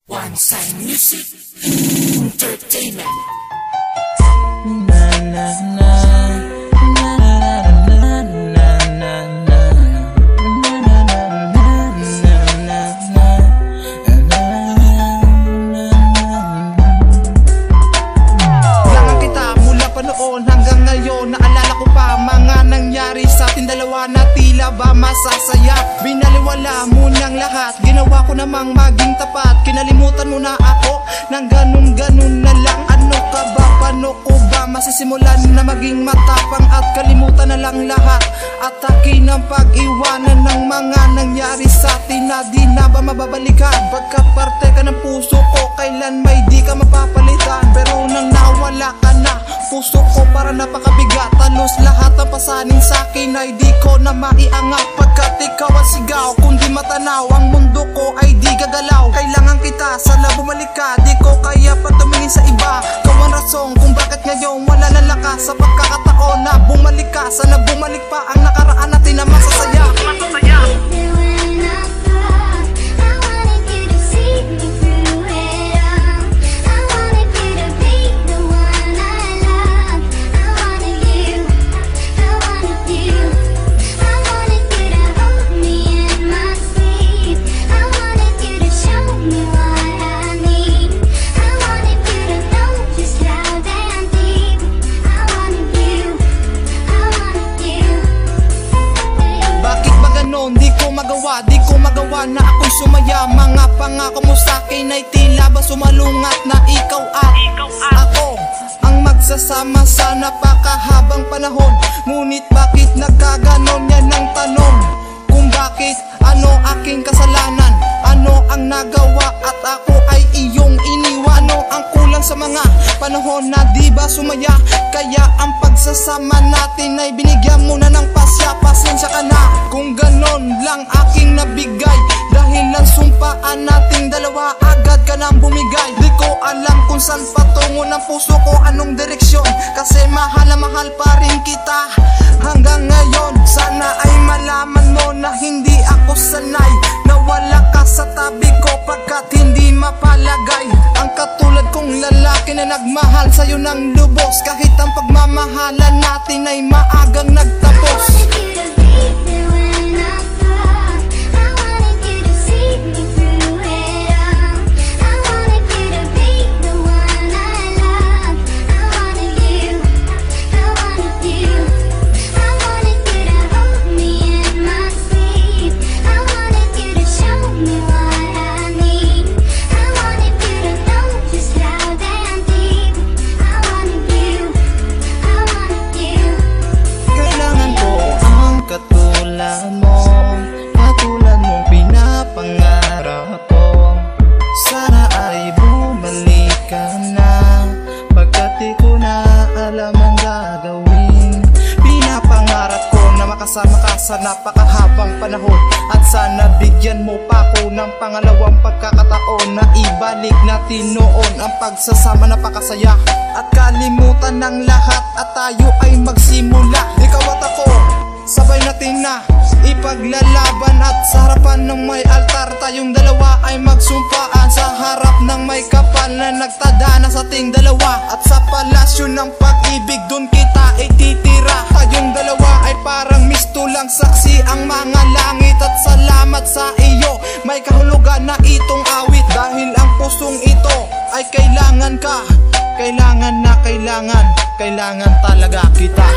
One Side Music Entertainment. Na na na na na na na na. Noon hanggang ngayon, naalala ko pa mga nangyari sa ating dalawa na tila ba masasaya. Binaliwala mo ng lahat, ginawa ko namang maging tapat. Kinalimutan mo na ako nang ganun-ganun na lang. Ano ka ba, paano ko ba masisimulan na maging matapang at kalimutan na lang lahat? At akin ang pag-iwanan ng mga nangyari sa atin na di na ba mababalikan? Pagkat parte ka ng puso ko, kailan may di ka mapapalitan. Pero nang nawala ka na, puso ko para napakabigat. Talos lahat ang pasanin sa'kin ay di ko na maiangat. Pagkat ikaw ang sigaw, kundi matanaw, ang mundo ko ay di gagalaw. Kailangan kita, sana bumalik ka, di ko kaya pa tumingin sa iba. Ikaw ang rason kung bakit ngayon wala na lakas. Sa pagkakataon na bumalik ka, sana bumalik pa ang nakaraan natin na masasaya. Di ko magawa na ako'y sumaya. Mga pangako mo sa'kin ay tila ba sumalungat na ikaw at ako ang magsasama sa napakahabang panahon. Ngunit bakit nagkaganon, yan ang tanong. Kung bakit, ano aking kasalanan? Ano ang nagawa at ako ay iyong iniwan? Ano ang kulang sa mga panahon na di ba sumaya? Kaya ang pagsasama natin ay binigyan mo na ng pasya. Pasensya ka na kung ganon lang aking nabigay. Dahil ang sumpaan nating dalawa, agad ka nang bumigay. Di ko alam kung saan patungo ng puso ko, anong direksyon. Kasi mahal na mahal pa rin kita hanggang ngayon. Sana ay malaman mo na hindi ako sanay na wala ka sa tabi ko, pagkat hindi mapalagay ang katulad kong lalaki na nagmahal sa'yo ng lubos. Kahit ang pagmamahalan natin ay maagang nagtapos. Katulad mong pinapangarap ko, sana ay bumalik ka na, pagkat di ko na alam ang gagawin. Pinapangarap ko na makasama ka sa napakahabang panahon, at sana bigyan mo pa ako ng pangalawang pagkakataon na ibalik natin noon ang pagsasama na pakasaya. At kalimutan ng lahat at tayo ay magsimula. Ikaw at ako, sabay natin na ipaglalaban, at sa harapan ng may altar tayong dalawa ay magsumpaan. Sa harap ng may kapal na nagtadhana sa ating dalawa, at sa palasyo ng pag-ibig dun kita ititira. Tayong dalawa ay parang mistulang saksi ang mga langit. At salamat sa iyo, may kahulugan na itong awit. Dahil ang pusong ito ay kailangan ka, kailangan na kailangan talaga kita.